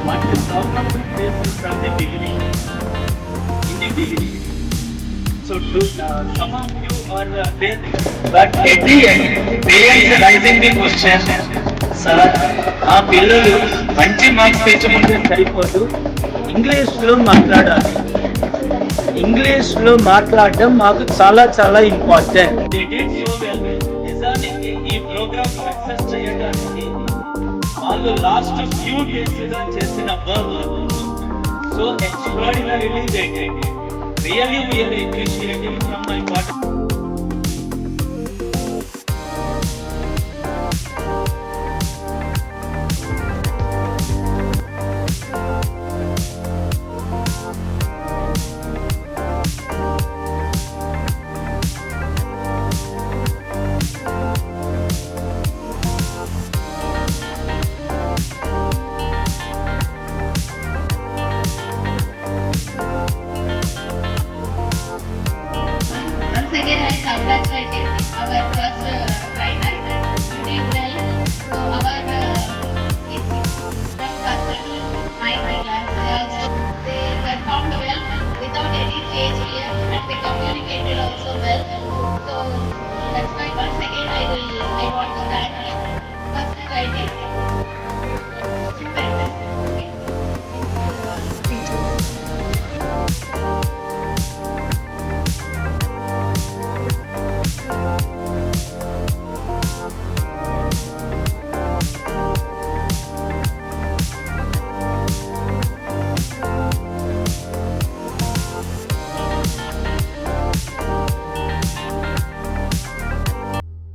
what the problem we face from the beginning, in the beginning. So some of you are there, but at the end, parents raising the question, sir, ఆ పిల్లలు మంచి marks తెచ్చుకుంటే సరిపోదు, ఇంగ్లీష్లో మాట్లాడాలి. ఇంగ్లీష్లో మాట్లాడడం మాకు చాలా చాలా important. They did so well. నిజానికి ఈ ప్రోగ్రామ్ సక్సెస్ చేయడానికి వాళ్ళు లాస్ట్ ఫ్యూ డేస్గా చేసిన work so extraordinarily they did. Really appreciating from my part.